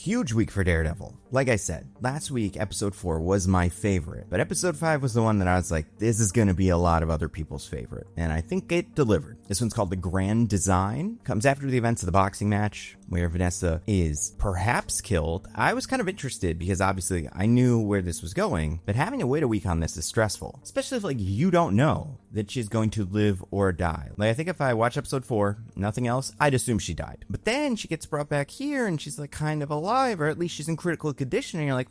huge week for Daredevil. Like I said, last week, episode 4 was my favorite, but episode 5 was the one that I was like, this is going to be a lot of other people's favorite, and I think it delivered. This one's called The Grand Design, comes after the events of the boxing match, where Vanessa is perhaps killed. I was kind of interested because obviously I knew where this was going, but having to wait a week on this is stressful, especially if like you don't know that she's going to live or die. Like I think if I watch episode 4, nothing else, I'd assume she died. But then she gets brought back here and she's like kind of alive, or at least she's in critical condition, and you're like,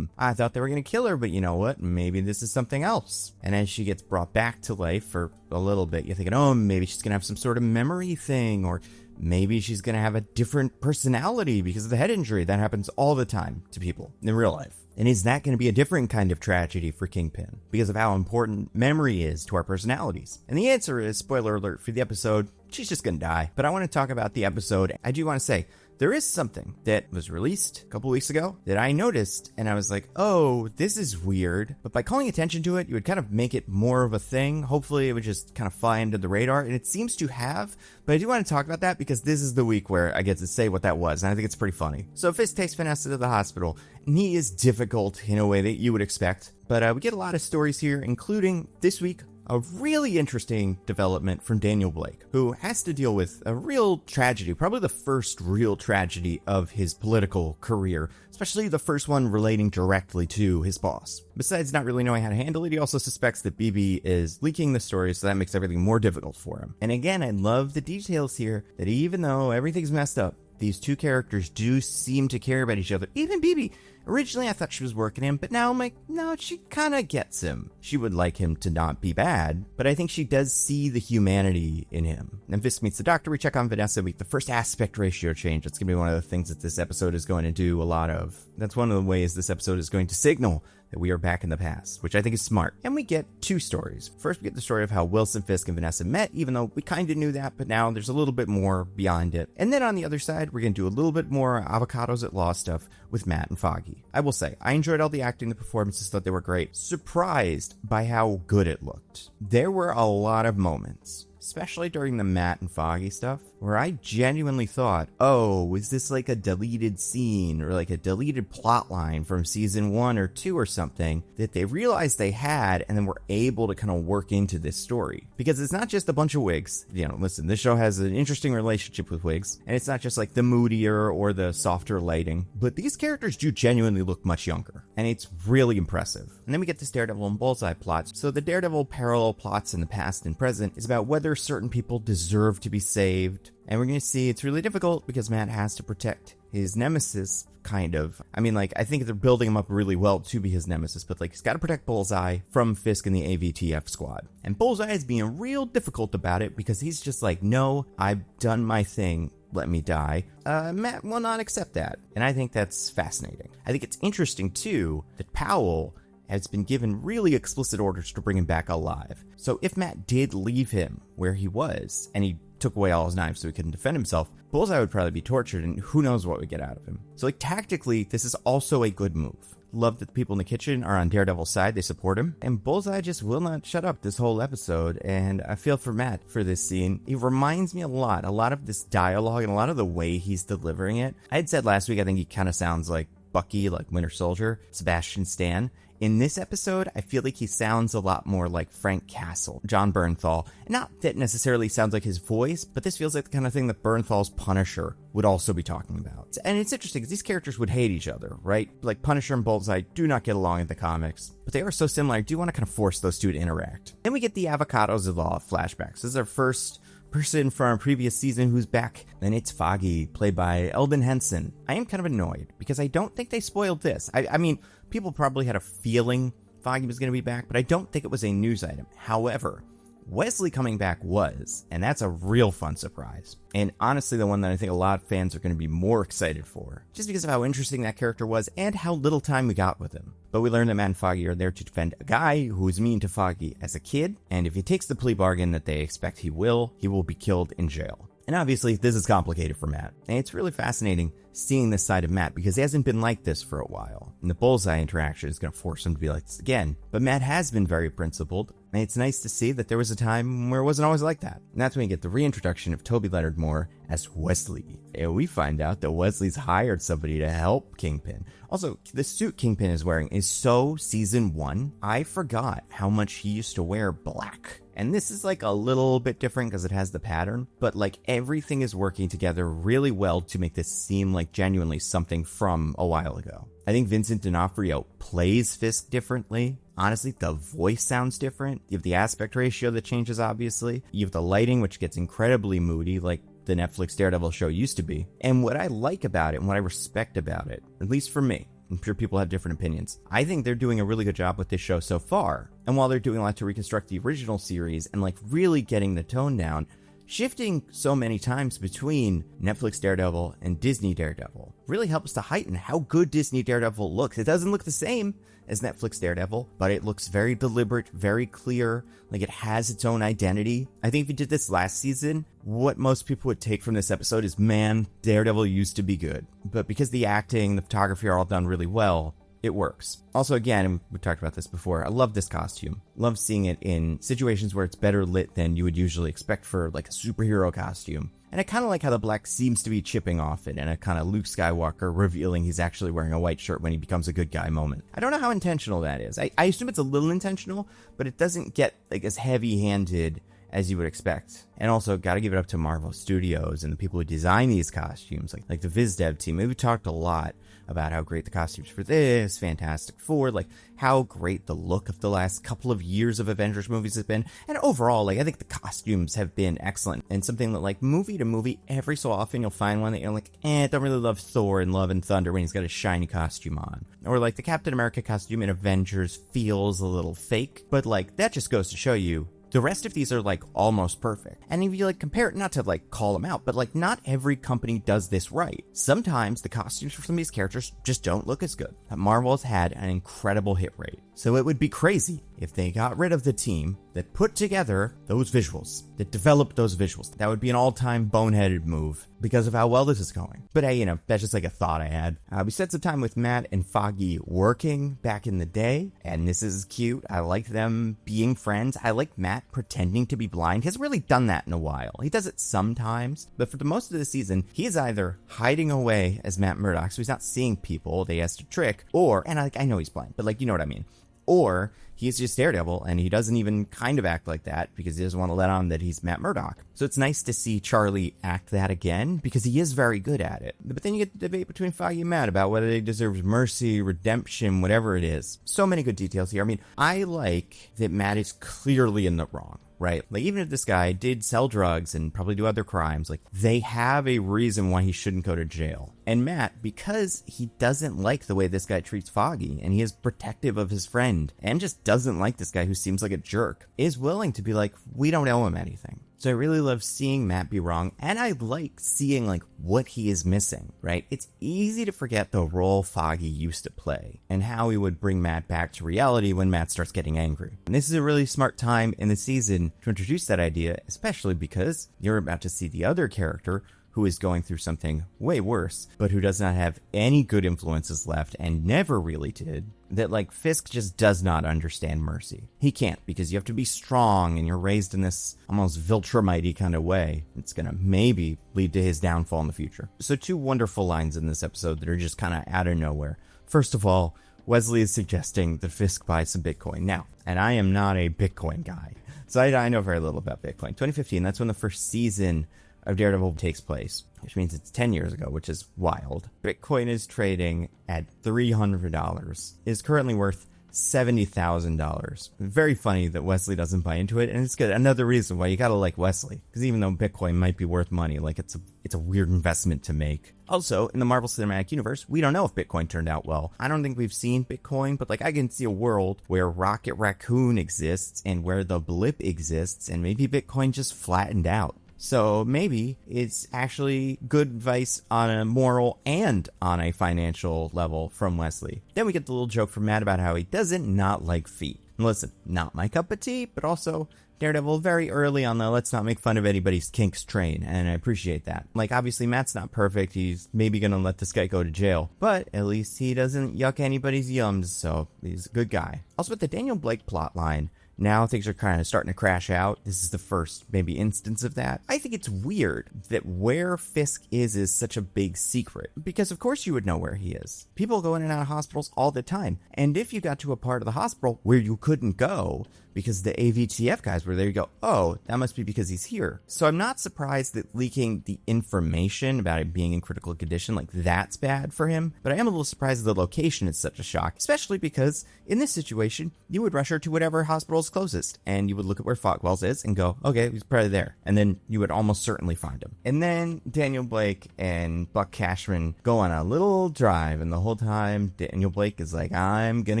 I thought they were going to kill her, but you know what? Maybe this is something else. And as she gets brought back to life for a little bit, you're thinking, oh, maybe she's going to have some sort of memory thing, or maybe she's going to have a different personality because of the head injury. That happens all the time to people in real life. And is that going to be a different kind of tragedy for Kingpin because of how important memory is to our personalities? And the answer is, spoiler alert for the episode, she's just going to die. But I want to talk about the episode. I do want to say, there is something that was released a couple weeks ago that I noticed, and I was like, oh, this is weird. But by calling attention to it, you would kind of make it more of a thing. Hopefully, it would just kind of fly under the radar, and it seems to have. But I do want to talk about that because this is the week where I get to say what that was, and I think it's pretty funny. So Fisk takes Vanessa to the hospital, and he is difficult in a way that you would expect. But we get a lot of stories here, including this week, a really interesting development from Daniel Blake, who has to deal with a real tragedy, probably the first real tragedy of his political career, especially the first one relating directly to his boss. Besides not really knowing how to handle it, he also suspects that BB is leaking the story, so that makes everything more difficult for him. And again, I love the details here, that even though everything's messed up, these two characters do seem to care about each other. Even BB. Originally, I thought she was working him, but now I'm like, no, she kind of gets him. She would like him to not be bad, but I think she does see the humanity in him. And Fisk meets the doctor. We check on Vanessa. The first aspect ratio change. That's going to be one of the things that this episode is going to do a lot of. That's one of the ways this episode is going to signal that we are back in the past, which I think is smart. And we get two stories. First, we get the story of how Wilson Fisk and Vanessa met, even though we kind of knew that, but now there's a little bit more beyond it. And then on the other side, we're going to do a little bit more avocados at law stuff with Matt and Foggy. I will say, I enjoyed all the acting, the performances, thought they were great. Surprised by how good it looked. There were a lot of moments, especially during the Matt and Foggy stuff, where I genuinely thought, oh, is this like a deleted scene or like a deleted plot line from season 1 or 2 or something that they realized they had and then were able to kind of work into this story? Because it's not just a bunch of wigs. You know, listen, this show has an interesting relationship with wigs, and it's not just like the moodier or the softer lighting, but these characters do genuinely look much younger, and it's really impressive. And then we get this Daredevil and Bullseye plots. So the Daredevil parallel plots in the past and present is about whether certain people deserve to be saved. And we're going to see it's really difficult because Matt has to protect his nemesis, kind of. I mean, like, I think they're building him up really well to be his nemesis, but like, he's got to protect Bullseye from Fisk and the AVTF squad. And Bullseye is being real difficult about it because he's just like, no, I've done my thing. Let me die. Matt will not accept that. And I think that's fascinating. I think it's interesting, too, that Powell has been given really explicit orders to bring him back alive. So if Matt did leave him where he was, and he took away all his knives so he couldn't defend himself, Bullseye would probably be tortured, and who knows what we get out of him. So, like, tactically, this is also a good move. Love that the people in the kitchen are on Daredevil's side. They support him. And Bullseye just will not shut up this whole episode. And I feel for Matt for this scene. He reminds me a lot of this dialogue and a lot of the way he's delivering it. I had said last week, I think he kind of sounds like Bucky, like Winter Soldier, Sebastian Stan. In this episode, I feel like he sounds a lot more like Frank Castle, John Bernthal. Not that necessarily sounds like his voice, but this feels like the kind of thing that Bernthal's Punisher would also be talking about. And it's interesting because these characters would hate each other, right? Like Punisher and Bullseye do not get along in the comics, but they are so similar. I do want to kind of force those two to interact. Then we get the Avocados of Law flashbacks. This is our first person from our previous season who's back, and it's Foggy, played by Eldon Henson. I am kind of annoyed because I don't think they spoiled this. I mean, people probably had a feeling Foggy was going to be back, but I don't think it was a news item. However, Wesley coming back was, and that's a real fun surprise. And honestly, the one that I think a lot of fans are going to be more excited for, just because of how interesting that character was and how little time we got with him. But we learned that Matt and Foggy are there to defend a guy who was mean to Foggy as a kid, and if he takes the plea bargain that they expect he will be killed in jail. And obviously, this is complicated for Matt. And it's really fascinating seeing this side of Matt because he hasn't been like this for a while. And the Bullseye interaction is going to force him to be like this again. But Matt has been very principled. And it's nice to see that there was a time where it wasn't always like that. And that's when you get the reintroduction of Toby Leonard Moore as Wesley. And we find out that Wesley's hired somebody to help Kingpin. Also, the suit Kingpin is wearing is so season 1. I forgot how much he used to wear black. And this is like a little bit different because it has the pattern, but like everything is working together really well to make this seem like genuinely something from a while ago. I think Vincent D'Onofrio plays Fisk differently. Honestly, the voice sounds different. You have the aspect ratio that changes, obviously. You have the lighting, which gets incredibly moody, like the Netflix Daredevil show used to be. And what I like about it and what I respect about it, at least for me, I'm sure people have different opinions, I think they're doing a really good job with this show so far. And while they're doing a lot to reconstruct the original series and like really getting the tone down, shifting so many times between Netflix Daredevil and Disney Daredevil really helps to heighten how good Disney Daredevil looks. It doesn't look the same as Netflix Daredevil, but it looks very deliberate, very clear, like it has its own identity. I think if you did this last season, what most people would take from this episode is, man, Daredevil used to be good. But because the acting, the photography are all done really well, it works. Also, again, we talked about this before, I love this costume. Love seeing it in situations where it's better lit than you would usually expect for like a superhero costume. And I kind of like how the black seems to be chipping off it, and a kind of Luke Skywalker revealing he's actually wearing a white shirt when he becomes a good guy moment. I don't know how intentional that is. I assume it's a little intentional, but it doesn't get like as heavy-handed as you would expect. And also, gotta give it up to Marvel Studios and the people who design these costumes, like the VizDev team. We've talked a lot about how great the costumes for this, Fantastic Four, like how great the look of the last couple of years of Avengers movies has been. And overall, like I think the costumes have been excellent. And something that like movie to movie, every so often you'll find one that you're like, don't really love Thor in Love and Thunder when he's got a shiny costume on. Or like the Captain America costume in Avengers feels a little fake, but like that just goes to show you the rest of these are like almost perfect. And if you like compare it, not to like call them out, but like not every company does this right. Sometimes the costumes for some of these characters just don't look as good. Marvel's had an incredible hit rate. So it would be crazy if they got rid of the team that put together those visuals, that developed those visuals. That would be an all-time boneheaded move because of how well this is going. But hey, that's just like a thought I had. We spent some time with Matt and Foggy working back in the day, and this is cute. I like them being friends. I like Matt pretending to be blind. He hasn't really done that in a while. He does it sometimes, but for the most of the season, he is either hiding away as Matt Murdock, so he's not seeing people that he has to trick, or, and I know he's blind, but like, you know what I mean. Or he's just Daredevil, and he doesn't even kind of act like that because he doesn't want to let on that he's Matt Murdock. So it's nice to see Charlie act that again because he is very good at it. But then you get the debate between Foggy and Matt about whether they deserve mercy, redemption, whatever it is. So many good details here. I mean, I like that Matt is clearly in the wrong. Right? Like, even if this guy did sell drugs and probably do other crimes, like, they have a reason why he shouldn't go to jail. And Matt, because he doesn't like the way this guy treats Foggy, and he is protective of his friend, and just doesn't like this guy who seems like a jerk, is willing to be like, we don't owe him anything. So I really love seeing Matt be wrong, and I like seeing, like, what he is missing, right? It's easy to forget the role Foggy used to play, and how he would bring Matt back to reality when Matt starts getting angry. And this is a really smart time in the season to introduce that idea, especially because you're about to see the other character who is going through something way worse, but who does not have any good influences left and never really did, that like Fisk just does not understand mercy. He can't, because you have to be strong and you're raised in this almost Viltrumite-y kind of way. It's gonna maybe lead to his downfall in the future. So 2 wonderful lines in this episode that are just kind of out of nowhere. First of all, Wesley is suggesting that Fisk buy some Bitcoin. Now, and I am not a Bitcoin guy, so I know very little about Bitcoin. 2015, that's when the first season of Daredevil takes place, which means it's 10 years ago, which is wild. Bitcoin is trading at $300, is currently worth $70,000. Very funny that Wesley doesn't buy into it, and it's good. Another reason why you gotta like Wesley, because even though Bitcoin might be worth money, like it's a weird investment to make. Also, in the Marvel Cinematic Universe, we don't know if Bitcoin turned out well. I don't think we've seen Bitcoin, but like I can see a world where Rocket Raccoon exists and where the blip exists, and maybe Bitcoin just flattened out. So maybe it's actually good advice on a moral and on a financial level from Wesley. Then we get the little joke from Matt about how he doesn't not like feet. Listen, not my cup of tea, but also Daredevil very early on the let's not make fun of anybody's kinks train, and I appreciate that. Like, obviously, Matt's not perfect. He's maybe gonna let this guy go to jail, but at least he doesn't yuck anybody's yums, so he's a good guy. Also, with the Daniel Blake plotline, now things are kind of starting to crash out. This is the first, maybe, instance of that. I think it's weird that where Fisk is such a big secret. Because of course you would know where he is. People go in and out of hospitals all the time. And if you got to a part of the hospital where you couldn't go because the AVTF guys were there, you go, oh, that must be because he's here. So I'm not surprised that leaking the information about it being in critical condition, like, that's bad for him. But I am a little surprised that the location is such a shock, especially because in this situation, you would rush her to whatever hospital is closest, and you would look at where Fogwell's is and go, okay, he's probably there. And then you would almost certainly find him. And then Daniel Blake and Buck Cashman go on a little drive, and the whole time Daniel Blake is like, I'm gonna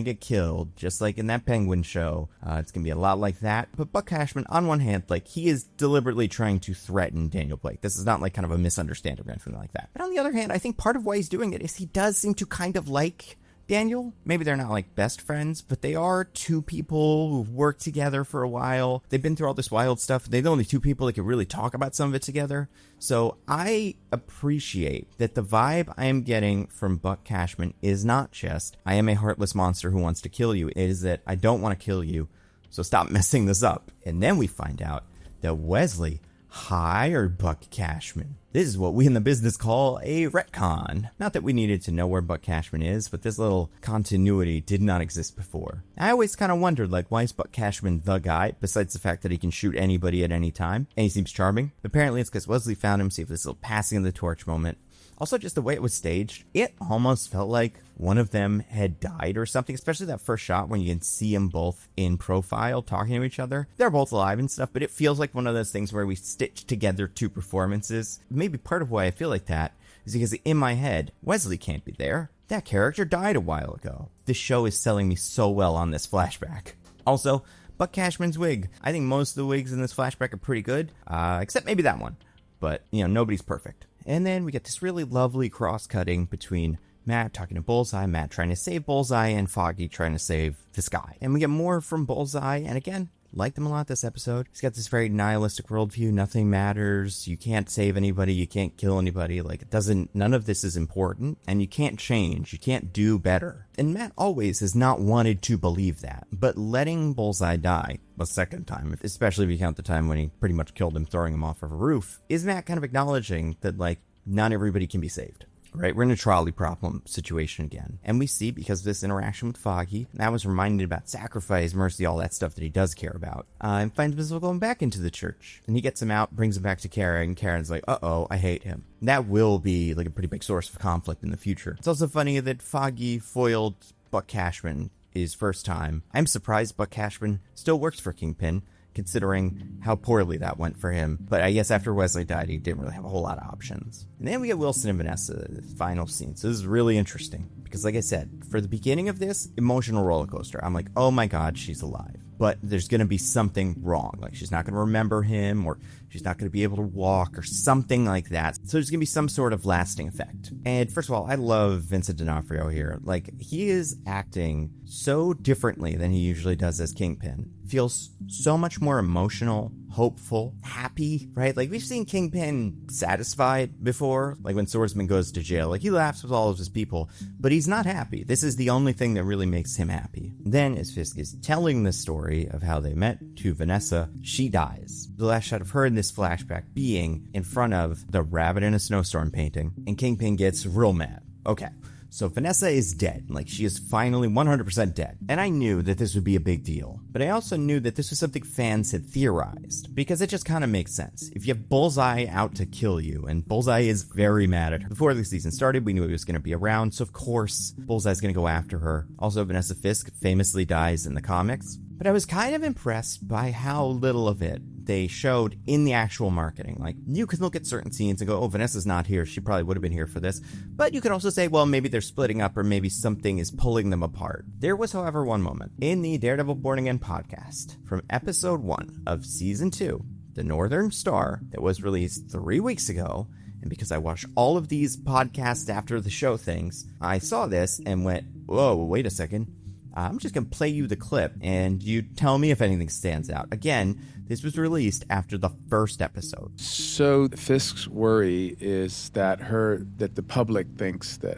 get killed, just like in that Penguin show. It's gonna be a lot like that. But Buck Cashman, on one hand, like, he is deliberately trying to threaten Daniel Blake. This is not like kind of a misunderstanding or anything like that. But on the other hand, I think part of why he's doing it is he does seem to kind of like Daniel. Maybe they're not like best friends, but they are two people who've worked together for a while. They've been through all this wild stuff. They're the only two people that can really talk about some of it together. So I appreciate that the vibe I am getting from Buck Cashman is not just, I am a heartless monster who wants to kill you. It is that I don't want to kill you, so stop messing this up. And then we find out that Wesley hired Buck Cashman. This is what we in the business call a retcon. Not that we needed to know where Buck Cashman is, but this little continuity did not exist before. I always kind of wondered, like, why is Buck Cashman the guy, besides the fact that he can shoot anybody at any time, and he seems charming? Apparently it's because Wesley found him, see if this little passing of the torch moment. Also, just the way it was staged, it almost felt like one of them had died or something, especially that first shot when you can see them both in profile talking to each other. They're both alive and stuff, but it feels like one of those things where we stitch together two performances. Maybe part of why I feel like that is because in my head, Wesley can't be there. That character died a while ago. This show is selling me so well on this flashback. Also, Buck Cashman's wig. I think most of the wigs in this flashback are pretty good, except maybe that one. But, you know, nobody's perfect. And then we get this really lovely cross-cutting between Matt talking to Bullseye, Matt trying to save Bullseye, and Foggy trying to save this guy. And we get more from Bullseye, and again, liked him a lot this episode. He's got this very nihilistic worldview, nothing matters, you can't save anybody, you can't kill anybody, like, it doesn't, none of this is important, and you can't change, you can't do better. And Matt always has not wanted to believe that, but letting Bullseye die a second time, especially if you count the time when he pretty much killed him throwing him off of a roof, is Matt kind of acknowledging that, like, not everybody can be saved. Right, we're in a trolley problem situation again. And we see, because of this interaction with Foggy, Matt was reminded about sacrifice, mercy, all that stuff that he does care about. And finds himself going back into the church. And he gets him out, brings him back to Karen, and Karen's like, uh-oh, I hate him. That will be like a pretty big source of conflict in the future. It's also funny that Foggy foiled Buck Cashman his first time. I'm surprised Buck Cashman still works for Kingpin, considering how poorly that went for him. But I guess after Wesley died, he didn't really have a whole lot of options. And then we get Wilson and Vanessa, the final scene. So this is really interesting. Because like I said, for the beginning of this, emotional roller coaster. I'm like, oh my god, she's alive. But there's going to be something wrong. Like, she's not going to remember him, or she's not going to be able to walk, or something like that. So there's going to be some sort of lasting effect. And first of all, I love Vincent D'Onofrio here. Like, he is acting so differently than he usually does as Kingpin. Feels so much more emotional, hopeful, happy, right? Like, we've seen Kingpin satisfied before, like when Swordsman goes to jail. Like, he laughs with all of his people, but he's not happy. This is the only thing that really makes him happy. Then, as Fisk is telling the story of how they met to Vanessa, she dies. The last shot of her in this flashback being in front of the Rabbit in a Snowstorm painting, and Kingpin gets real mad. Okay. So Vanessa is dead, like she is finally 100% dead. And I knew that this would be a big deal, but I also knew that this was something fans had theorized, because it just kind of makes sense. If you have Bullseye out to kill you, and Bullseye is very mad at her. Before the season started, we knew he was going to be around, so of course Bullseye's going to go after her. Also, Vanessa Fisk famously dies in the comics, but I was kind of impressed by how little of it they showed in the actual marketing. Like, you could look at certain scenes and go, oh, Vanessa's not here, she probably would have been here for this. But you could also say, well, maybe they're splitting up, or maybe something is pulling them apart. There was, however, one moment in the Daredevil Born Again podcast from episode 1 of season 2, The Northern Star, that was released 3 weeks ago. And because I watch all of these podcasts after the show things, I saw this and went, whoa, wait a second. I'm just going to play you the clip, and you tell me if anything stands out. Again, this was released after the first episode. So Fisk's worry is that the public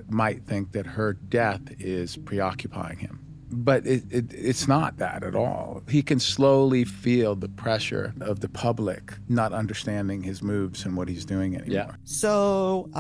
might think that her death is preoccupying him. But it's not that at all. He can slowly feel the pressure of the public not understanding his moves and what he's doing anymore. Yeah. So,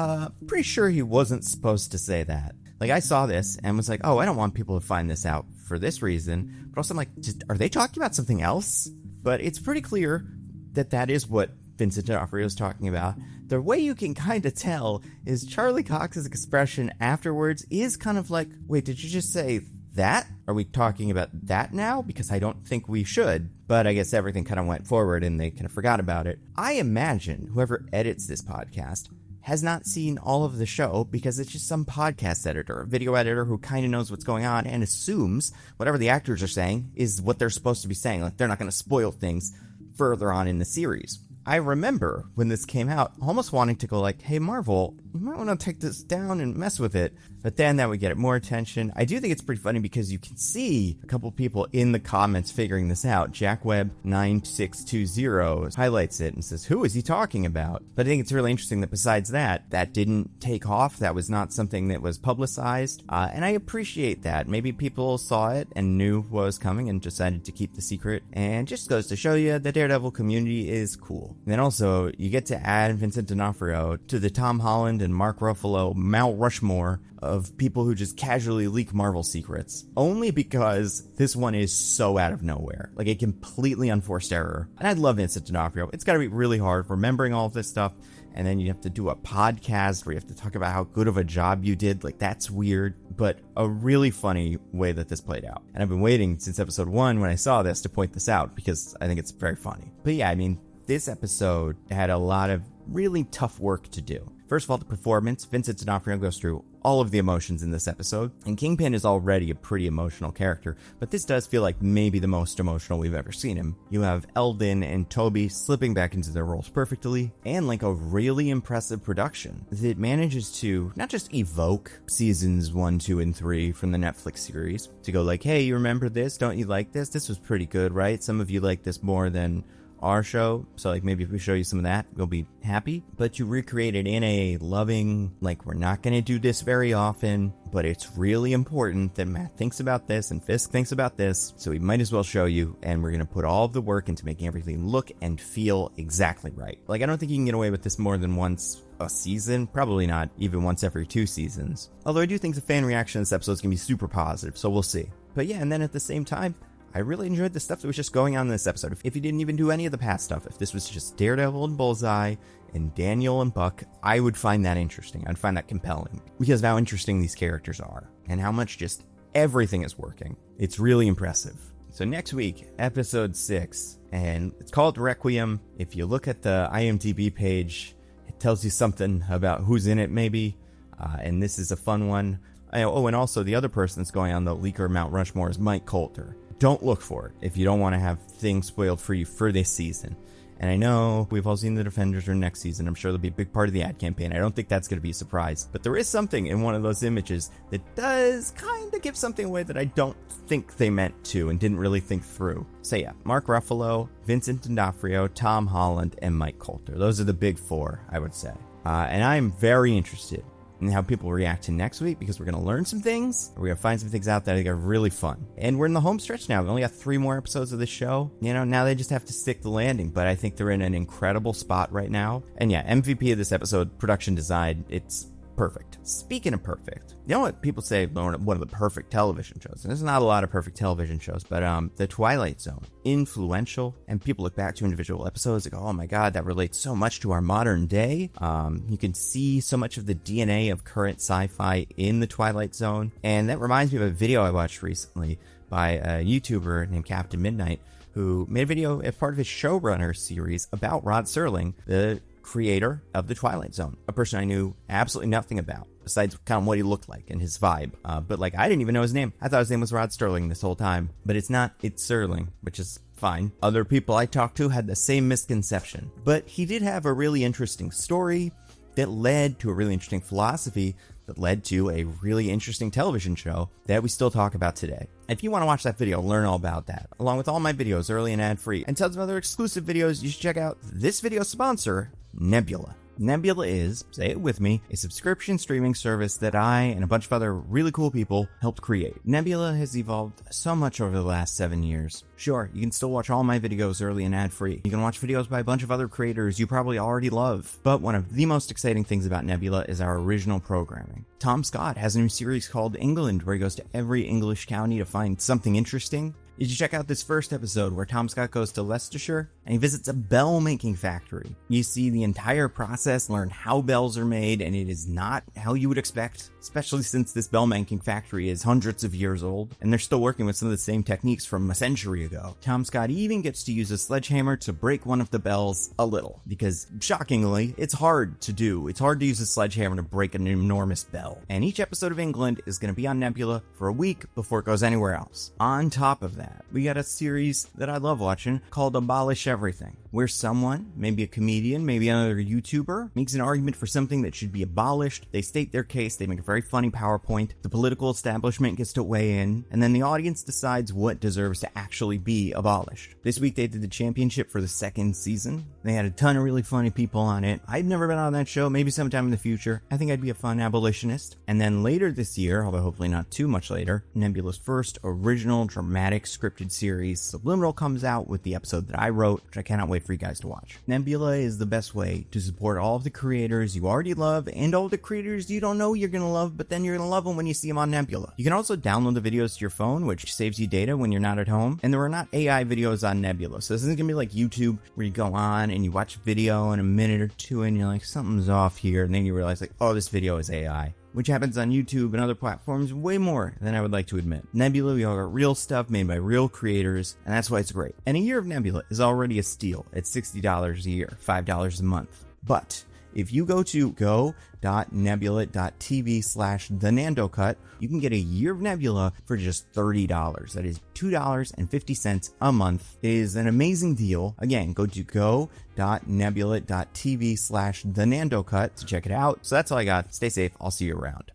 pretty sure he wasn't supposed to say that. Like, I saw this and was like, oh, I don't want people to find this out for this reason. But also, I'm like, are they talking about something else? But it's pretty clear that is what Vincent D'Onofrio is talking about. The way you can kind of tell is Charlie Cox's expression afterwards is kind of like, wait, did you just say that? Are we talking about that now? Because I don't think we should. But I guess everything kind of went forward and they kind of forgot about it. I imagine whoever edits this podcast has not seen all of the show because it's just some podcast editor, a video editor who kind of knows what's going on and assumes whatever the actors are saying is what they're supposed to be saying. Like, they're not going to spoil things further on in the series. I remember when this came out, almost wanting to go like, hey, Marvel, you might want to take this down and mess with it. But then that would get it more attention. I do think it's pretty funny because you can see a couple people in the comments figuring this out. Jack Webb 9620 highlights it and says, who is he talking about? But I think it's really interesting that besides that didn't take off. That was not something that was publicized. And I appreciate that. Maybe people saw it and knew what was coming and decided to keep the secret. And just goes to show you the Daredevil community is cool. And then also, you get to add Vincent D'Onofrio to the Tom Holland and Mark Ruffalo Mount Rushmore of people who just casually leak Marvel secrets. Only because this one is so out of nowhere. Like a completely unforced error. And I love Vincent D'Onofrio. It's gotta be really hard remembering all of this stuff. And then you have to do a podcast where you have to talk about how good of a job you did. Like, that's weird, but a really funny way that this played out. And I've been waiting since episode 1 when I saw this to point this out because I think it's very funny. But yeah, I mean, this episode had a lot of really tough work to do. First of all, the performance. Vincent D'Onofrio goes through all of the emotions in this episode. And Kingpin is already a pretty emotional character, but this does feel like maybe the most emotional we've ever seen him. You have Eldon and Toby slipping back into their roles perfectly, and like a really impressive production that manages to not just evoke seasons 1, 2, and 3 from the Netflix series, to go like, hey, you remember this? Don't you like this? This was pretty good, right? Some of you like this more than our show, so like maybe if we show you some of that, you'll be happy. But you recreate it in a loving, like, we're not going to do this very often, but it's really important that Matt thinks about this and Fisk thinks about this, so we might as well show you, and we're going to put all of the work into making everything look and feel exactly right. Like, I don't think you can get away with this more than once a season, probably not even once every 2 seasons. Although I do think the fan reaction to this episode is going to be super positive, so we'll see. But yeah, and then at the same time, I really enjoyed the stuff that was just going on in this episode. If you didn't even do any of the past stuff, if this was just Daredevil and Bullseye and Daniel and Buck, I would find that interesting. I'd find that compelling because of how interesting these characters are and how much just everything is working. It's really impressive. So next week, episode 6, and it's called Requiem. If you look at the IMDb page, it tells you something about who's in it maybe, and this is a fun one. Oh, and also the other person that's going on the leaker Mount Rushmore is Mike Coulter. Don't look for it if you don't want to have things spoiled for you for this season. And I know we've all seen The Defenders are next season. I'm sure they'll be a big part of the ad campaign. I don't think that's going to be a surprise. But there is something in one of those images that does kind of give something away that I don't think they meant to and didn't really think through. So yeah, Mark Ruffalo, Vincent D'Onofrio, Tom Holland, and Mike Coulter. Those are the big 4, I would say. And I'm very interested and how people react to next week, because we're going to learn some things. We're going to find some things out that I think are really fun. And we're in the home stretch now. We only got 3 more episodes of this show. You know, now they just have to stick the landing, but I think they're in an incredible spot right now. And yeah, MVP of this episode, production design, it's perfect. Speaking of perfect, you know what people say one of the perfect television shows, and there's not a lot of perfect television shows, but the Twilight Zone, influential, and people look back to individual episodes and go, oh my god, that relates so much to our modern day. You can see so much of the DNA of current sci-fi in the Twilight Zone, and that reminds me of a video I watched recently by a YouTuber named Captain Midnight, who made a video as part of his showrunner series about Rod Serling, the creator of the Twilight Zone, a person I knew absolutely nothing about besides kind of what he looked like and his vibe. But like, I didn't even know his name. I thought his name was Rod Serling this whole time, but it's not. It's Serling, which is fine. Other people I talked to had the same misconception, but he did have a really interesting story that led to a really interesting philosophy that led to a really interesting television show that we still talk about today. If you want to watch that video, learn all about that, along with all my videos, early and ad-free, and tons of other exclusive videos, you should check out this video sponsor, Nebula. Nebula is, say it with me, a subscription streaming service that I and a bunch of other really cool people helped create. Nebula has evolved so much over the last 7 years. Sure, you can still watch all my videos early and ad-free. You can watch videos by a bunch of other creators you probably already love. But one of the most exciting things about Nebula is our original programming. Tom Scott has a new series called England, where he goes to every English county to find something interesting. You should check out this first episode where Tom Scott goes to Leicestershire and he visits a bell making factory. You see the entire process, learn how bells are made, and it is not how you would expect, especially since this bell making factory is hundreds of years old and they're still working with some of the same techniques from a century ago. Tom Scott even gets to use a sledgehammer to break one of the bells a little, because shockingly, it's hard to do. It's hard to use a sledgehammer to break an enormous bell. And each episode of England is going to be on Nebula for a week before it goes anywhere else. On top of that, we got a series that I love watching called Abolish Everything, where someone, maybe a comedian, maybe another YouTuber, makes an argument for something that should be abolished. They state their case, they make a very funny PowerPoint, the political establishment gets to weigh in, and then the audience decides what deserves to actually be abolished. This week they did the championship for the second season. They had a ton of really funny people on it. I've never been on that show, maybe sometime in the future. I think I'd be a fun abolitionist. And then later this year, although hopefully not too much later, Nebula's first original dramatic scripted series, Subliminal, comes out with the episode that I wrote, which I cannot wait for you guys to watch. Nebula is the best way to support all of the creators you already love and all the creators you don't know you're going to love, but then you're going to love them when you see them on Nebula. You can also download the videos to your phone, which saves you data when you're not at home. And there are not AI videos on Nebula, so this isn't going to be like YouTube where you go on and you watch a video in a minute or two and you're like, something's off here, and then you realize like, oh, this video is AI. Which happens on YouTube and other platforms way more than I would like to admit. Nebula, we all got real stuff made by real creators, and that's why it's great. And a year of Nebula is already a steal at $60 a year, $5 a month. But if you go to go.nebula.tv/thenandocut, you can get a year of Nebula for just $30. That is $2.50 a month. It is an amazing deal. Again, go to go.nebula.tv/thenandocut to check it out. So that's all I got. Stay safe. I'll see you around.